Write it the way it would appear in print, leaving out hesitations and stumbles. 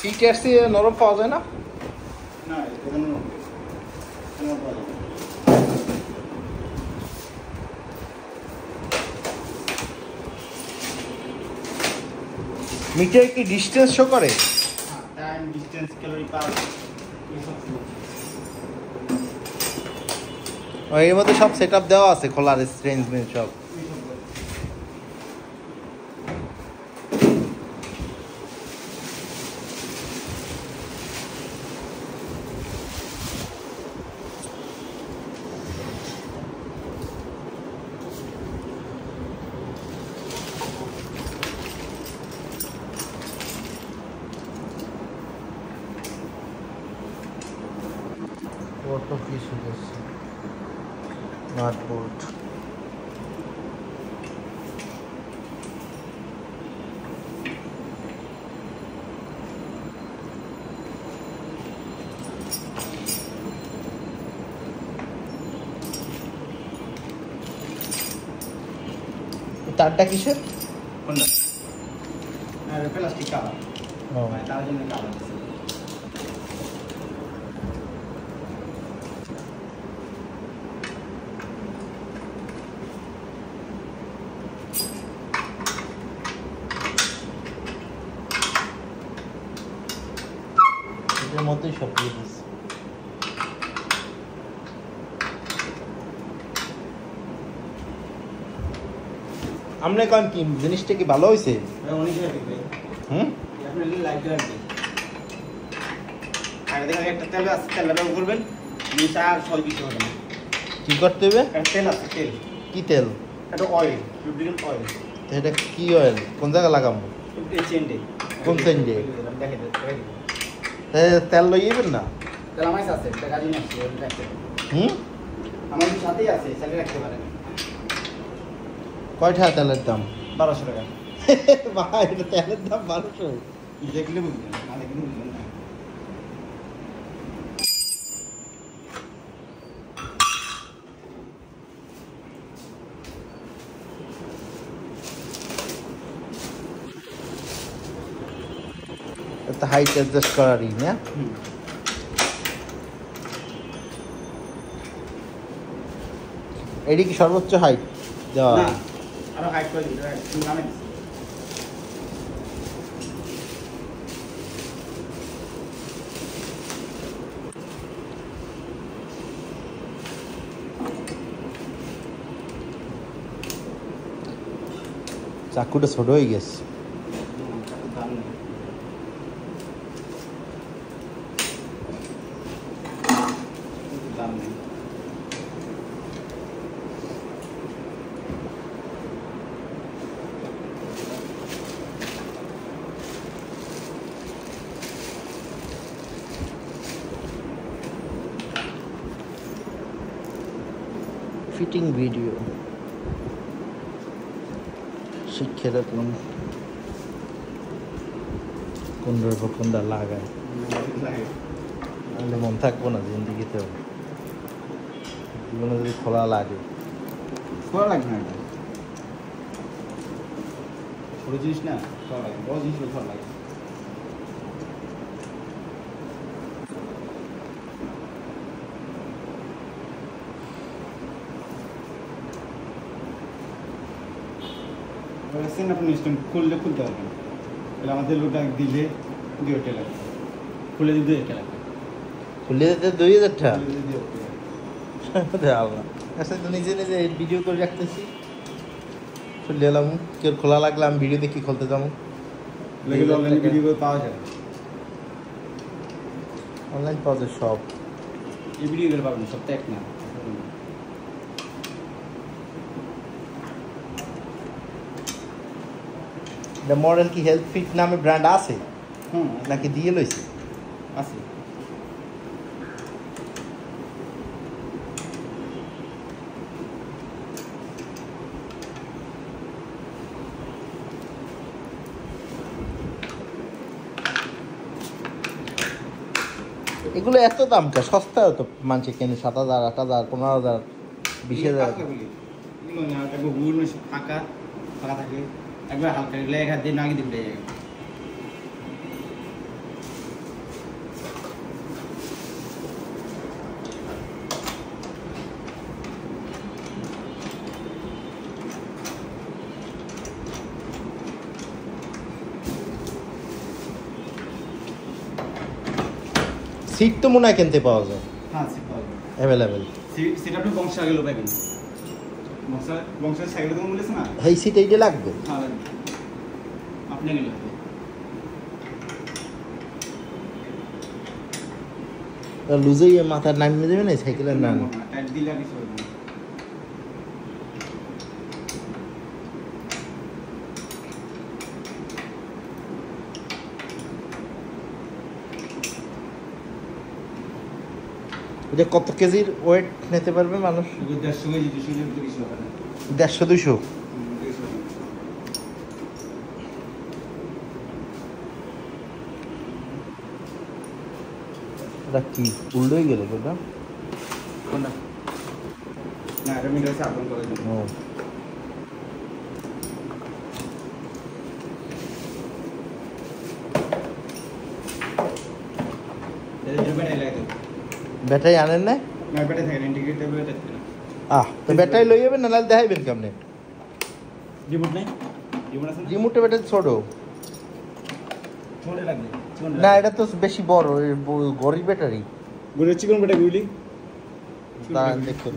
সিটারসি নরম পাওয়া যায় না? না এটা নরম পাওয়া যায়। মিটার কি ডিস্টেন্স শো করে? টাইম, ডিস্টেন্স, ক্যালোরি পার এর মধ্যে সব সেটআপ দেওয়া আছে, খোলার রেঞ্জ মেন সব। কত কিছু আছে, নাট বোল্ট। তারটা কিসের? কোনটা? আর প্লাস্টিক কাভার। ও তার জন্য কাভার আছে। এটার মধ্যেই সব দিয়ে দিচ্ছে। আপনি কন কি জিনিসটা কি ভালো হয়েছে? অনেক লাগবে। হুম, আপনি লাইট লাগবে। আগে দেখেন একটা তেল আছে, তেল ব্যবহার করবেন, নিচে আর সল কিছু হবে না। কি করতে হবে? একটা তেল আছে, তেল। কি তেল? এটা অয়েল, লুব্রিকেন্ট অয়েল। এটা কি অয়েল? কোন জায়গায় লাগাবো? এই চেন্ডে। কোন চেন্ডে? দেখে তেল লই যাবেন না? তেল আমার আছে, এটা গাড়ি নিয়ে আসছি, ওটা রাখতে পারেন। হুম, আমার সাথেই আছে, চালিয়ে রাখতে পারেন। কয় টাকা তেলের দাম? 1200 টাকা। ভাই এটা তেলের দাম 1200? দেখলে বুঝবেন, না দেখলে বুঝবেন না। এটা হাইট অ্যাডজাস্ট করারই না? এটি কি সর্বোচ্চ হাইট দেওয়া? না, আরো হাইট করে দিতে হয়, নামে দিচ্ছি। চাকুটা ছোট হয়ে গেছে। দাম নেই। দাম নেই। ফিটিং ভিডিও শিক্ষাটা কোনটার পর কোনটা লাগায়, নাহলে মন থাকবো না জিন্দিগিতে। জীবনে যদি খোলা লাগে, খোলা লাগবে না, এটা ছোট জিনিস না, খোলা লাগে, বড় জিনিস খোলা লাগে। আপনি খুললে খুলতে পারবেন, তাহলে আমাদের লোকটা দিলে 2 টাকা লাগবে, খুলে দিতে 2 টাকা লাগবে। খুলে দিতে 2000 টাকা? খুলে দিতে 2 টাকা। আল্লাহ, আচ্ছা তো নিজে নিজে ভিডিও করে রাখতেছি, খুলে এলাম, কেউ খোলা লাগলে আমি ভিডিও দেখি খুলতে যাবো। অনলাইনে ভিডিও করে পাওয়া যায়, অনলাইন পাওয়া যায় সব। এই ভিডিওগুলো পাবেন, সব তো এক না। দ্য মডেল কি হেলথ ফিট নামে ব্র্যান্ড আছে হুম, নাকি দিয়ে লইছে? আছে। এগুলো এত দাম কে? সস্তায় তো মানছে কেনে 7000, 8000, 15000, 20000। ফাঁকা ফাঁকা থাকে, একবার হালকা এক হাত দিয়ে নাগি দিবে। সিট তো মনে হয় কিনতে পাওয়া যায় হ্যাঁ সিট পাওয়া যাবে অ্যাভেলেবেল। সিট আপনি বংশ আগে পাবেন বংশের সাইকেল তো বলেছে না এই সিট এইটা লাগবে। হ্যাঁ লাগবে আপনি গেলে হবে লুজেই মাথার নামিয়ে দেবে না সাইকেলের নাম। টাইট দিলে আর কিছু হবে না এটা কত কেজির ওয়েট নিতে পারবে মানুষ? 150 কেজি 200 কেজি কিছু হবে না 150-200। এটা কি উল্টো হয়ে গেল ওটা? কোনটা না এটা মিটার সাবধান করে দিন ও এটা ব্যাটারি লাগাতে ব্যাটারি আনেন না? না ব্যাটারি থাকে ইন্ডিকেটর ব্যাটারি থাকে না তো ব্যাটারি লই যাবেন, নাহলে দেখাইবেন কেমনে? রিমোট নাই রিমোট আছে না রিমোটে ব্যাটারি ছোট ছোট লাগবে না, এটা তো বেশি বড়, গরিব ব্যাটারি। গুলো চিকন ব্যাটারি গুলি তা দেখতে